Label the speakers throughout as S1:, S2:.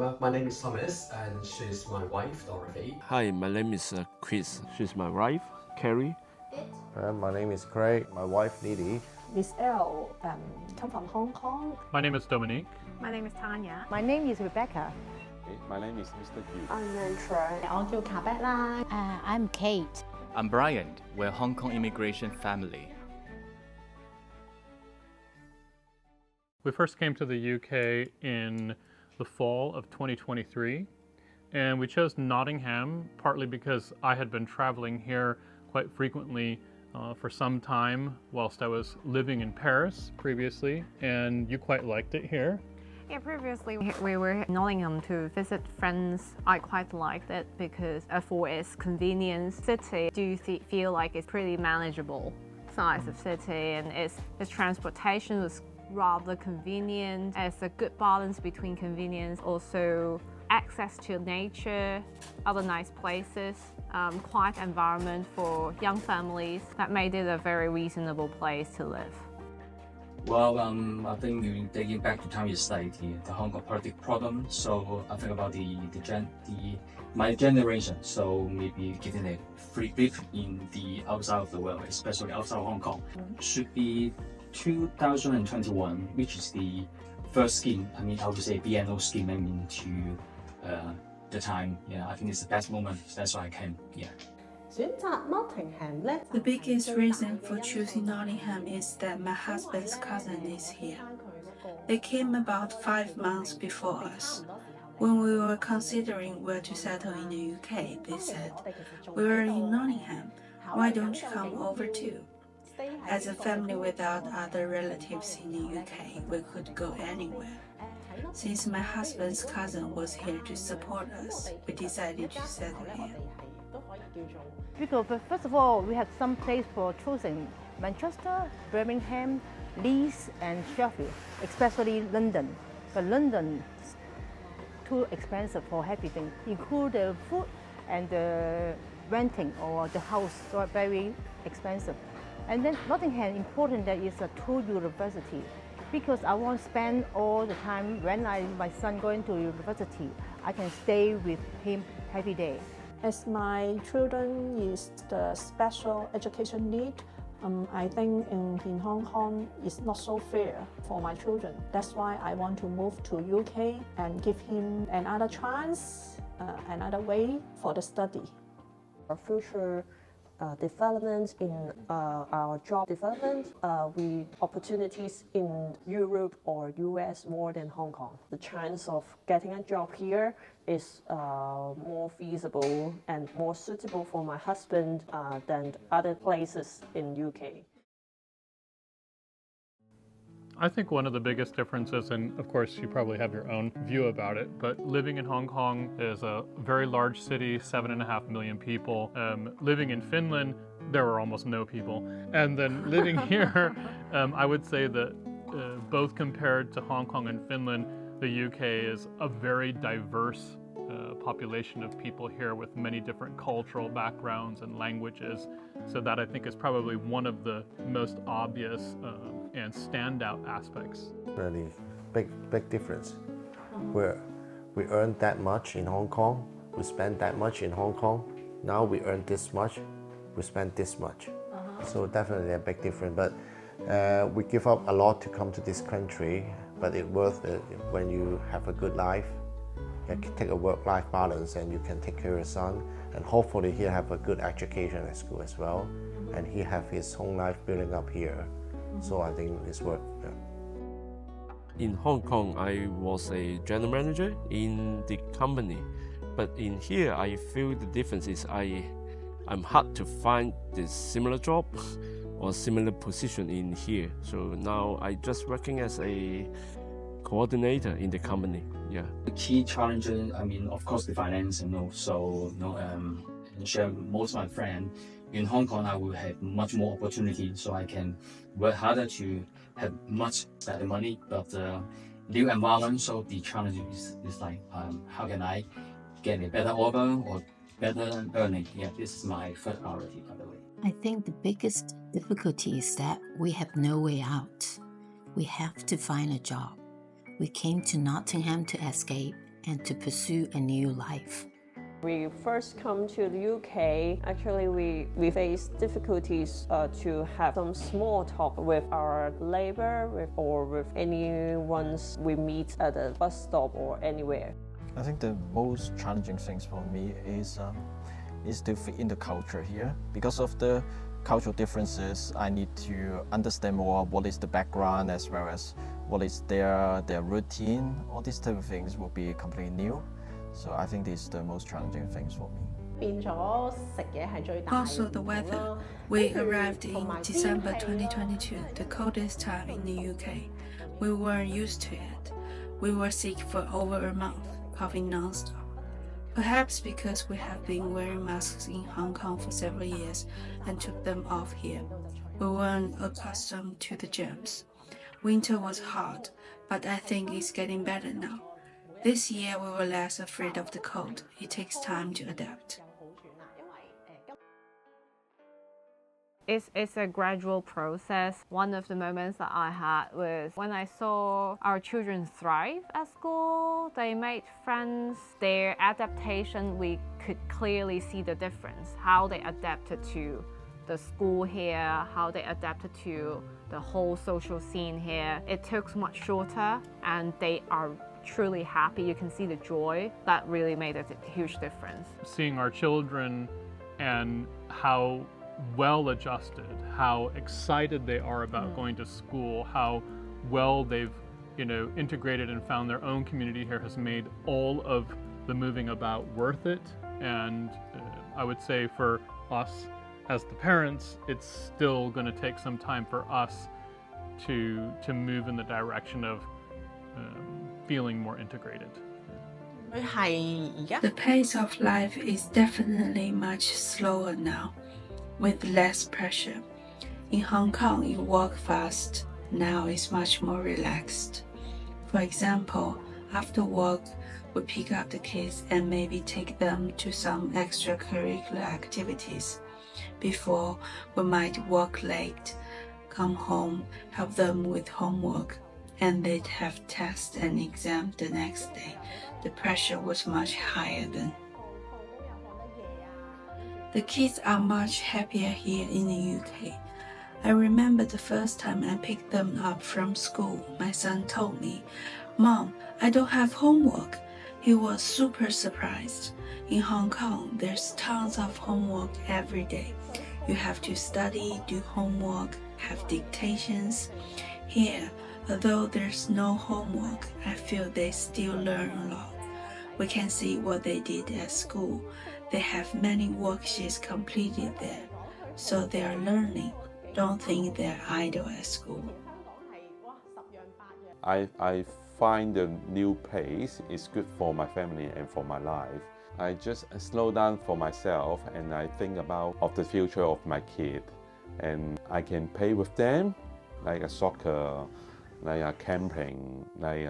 S1: My name is Thomas, and she's my wife, Dorothy.
S2: Hi, my name is Chris. She's my wife, Carrie.
S3: My name is Craig. My wife, Nidhi.
S4: Miss L come from Hong Kong.
S5: My name is Dominique.
S6: My name is Tanya.
S7: My name is Rebecca.
S8: My name is Mr. Yu.
S9: I'm Nantra.
S7: I'm Kate.
S10: I'm Brian. We're a Hong Kong immigration family.
S5: We first came to the UK in the fall of 2023, and we chose Nottingham partly because I had been traveling here quite frequently for some time whilst I was living in Paris previously, and you quite liked it here.
S6: Yeah, previously we were in Nottingham to visit friends. I quite liked it because for its convenience, city do feel like it's pretty manageable size of city, and its transportation was rather convenient. It's a good balance between convenience, also access to nature, other nice places, quiet environment for young families that made it a very reasonable place to live.
S11: Well, I think taking back to time is like the Hong Kong political problem. So I think about my generation. So maybe getting a free grip in the outside of the world, especially outside of Hong Kong, should be 2021, which is the first scheme. I would say BNO scheme. To the time. Yeah, I think it's the best moment. That's why I came. Yeah.
S9: The biggest reason for choosing Nottingham is that my husband's cousin is here. They came about 5 months before us. When we were considering where to settle in the UK, they said, "We are in Nottingham. Why don't you come over too?" As a family without other relatives in the UK, we could go anywhere. Since my husband's cousin was here to support us, we decided to settle here.
S7: Because first of all, we have some place for choosing: Manchester, Birmingham, Leeds, and Sheffield, especially London. But London is too expensive for everything, include the food and the renting or the house, so very expensive. And then Nottingham, important that it's a two university, because I won't spend all the time when my son going to university. I can stay with him every day.
S4: As my children is the special education need, I think in Hong Kong it's not so fair for my children. That's why I want to move to UK and give him another chance, another way for the study.
S12: Our future development in our job development, we opportunities in Europe or US more than Hong Kong. The chance of getting a job here is more feasible and more suitable for my husband than other places in UK.
S5: I think one of the biggest differences, and of course you probably have your own view about it, but living in Hong Kong is a very large city, 7.5 million people. Living in Finland, there were almost no people. And then living here, I would say that both compared to Hong Kong and Finland, the UK is a very diverse population of people here with many different cultural backgrounds and languages. So that I think is probably one of the most obvious and standout aspects.
S3: Really big difference. Where we earn that much in Hong Kong, we spend that much in Hong Kong. Now we earn this much, we spend this much. So definitely a big difference. But we give up a lot to come to this country, but it's worth it when you have a good life. You can take a work-life balance and you can take care of your son, and hopefully he'll have a good education at school as well, and he have his home life building up here. So I think it's worth it.
S2: In Hong Kong, I was a general manager in the company, but in here I feel the difference is I'm hard to find the similar job or similar position in here. So now I just working as a coordinator in the company. Yeah.
S11: The key challenges, of course, the finance, share most of my friends. In Hong Kong, I will have much more opportunity, so I can work harder to have much better money. But new environment, so the challenge is like, how can I get a better offer or better earning? Yeah, this is my first priority, by the way.
S13: I think the biggest difficulty is that we have no way out. We have to find a job. We came to Nottingham to escape, and to pursue a new life.
S12: We first come to the UK. Actually, we face difficulties to have some small talk with our neighbor or with anyone we meet at a bus stop or anywhere.
S14: I think the most challenging things for me is to fit in the culture here. Because of the cultural differences, I need to understand more what is the background as well as what is their routine. All these type of things will be completely new. So I think this is the most challenging things for me.
S9: Also the weather. We arrived in December 2022, the coldest time in the UK. We weren't used to it. We were sick for over a month, coughing non-stop. Perhaps because we have been wearing masks in Hong Kong for several years and took them off here. We weren't accustomed to the germs. Winter was hard, but I think it's getting better now. This year we were less afraid of the cold. It takes time to adapt.
S6: It's a gradual process. One of the moments that I had was when I saw our children thrive at school. They made friends. Their adaptation, we could clearly see the difference. How they adapted to the school here, how they adapted to the whole social scene here. It took much shorter and they are truly happy. You can see the joy. That really made a huge difference.
S5: Seeing our children and how well adjusted, how excited they are about going to school, how well they've integrated and found their own community here has made all of the moving about worth it. And I would say for us as the parents, it's still going to take some time for us to move in the direction of feeling more integrated.
S9: The pace of life is definitely much slower now, with less pressure. In Hong Kong, you walk fast. Now it's much more relaxed. For example, after work, we pick up the kids and maybe take them to some extracurricular activities. Before, we might work late, come home, help them with homework, and they'd have tests and exams the next day. The pressure was much higher then. The kids are much happier here in the UK. I remember the first time I picked them up from school, my son told me, "Mom, I don't have homework." He was super surprised. In Hong Kong, there's tons of homework every day. You have to study, do homework, have dictations. Here, although there's no homework, I feel they still learn a lot. We can see what they did at school. They have many worksheets completed there, so they are learning. Don't think they're idle at school.
S8: I find the new pace is good for my family and for my life. I just slow down for myself and I think about the future of my kid. And I can play with them, like a soccer, like a camping, like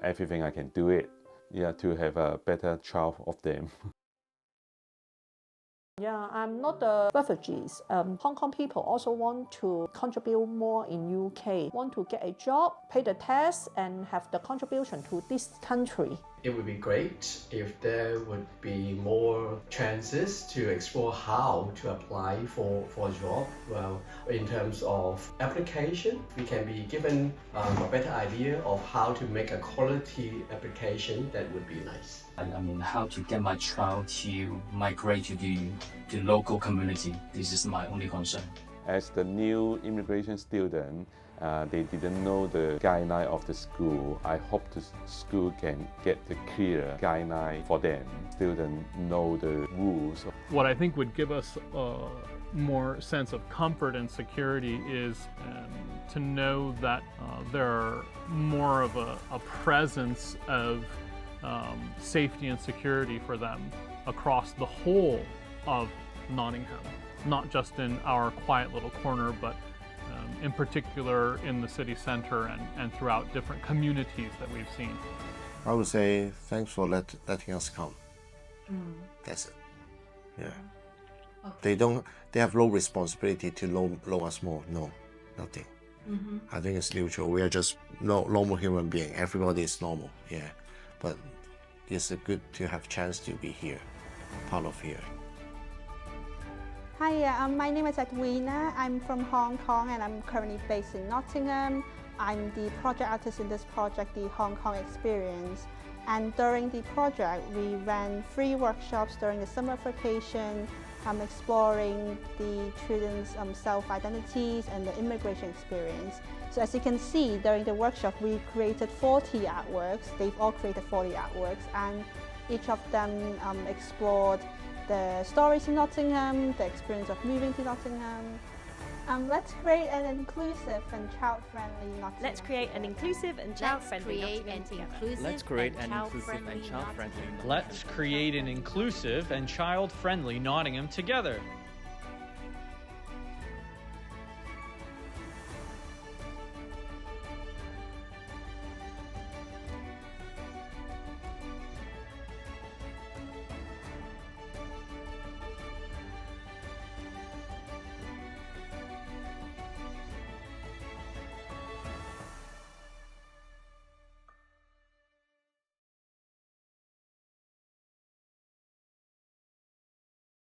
S8: everything I can do it. Yeah, to have a better child of them.
S4: Yeah, I'm not the refugees. Hong Kong people also want to contribute more in UK, want to get a job, pay the tax, and have the contribution to this country.
S1: It would be great if there would be more chances to explore how to apply for a job. Well, in terms of application, we can be given a better idea of how to make a quality application. That would be nice.
S11: I mean, how to get my child to migrate to the local community. This is my only concern.
S8: As the new immigration student, they didn't know the guideline of the school. I hope the school can get the clear guideline for them. Students know the rules.
S5: What I think would give us more sense of comfort and security is to know that there are more of a presence of safety and security for them across the whole of Nottingham, not just in our quiet little corner, but in particular in the city centre and throughout different communities that we've seen.
S3: I would say thanks for letting us come. That's it. Yeah. Okay. They have no responsibility to know us more. No, nothing. I think it's neutral. We are just normal human being. Everybody is normal. Yeah. But it's good to have chance to be here, part of here.
S15: Hi, my name is Edwina. I'm from Hong Kong and I'm currently based in Nottingham. I'm the project artist in this project, the Hong Kong Experience. And during the project, we ran 3 workshops during the summer vacation, exploring the children's self-identities and the immigration experience. So as you can see, during the workshop, we created 40 artworks. They've all created 40 artworks, and each of them explored the stories in Nottingham, the experience of moving to Nottingham. Let's create an inclusive and child-friendly Nottingham.
S16: Let's create an inclusive and child-friendly Nottingham together.
S10: Let's create an inclusive and child-friendly Nottingham.
S17: Let's create an inclusive and child-friendly Nottingham together.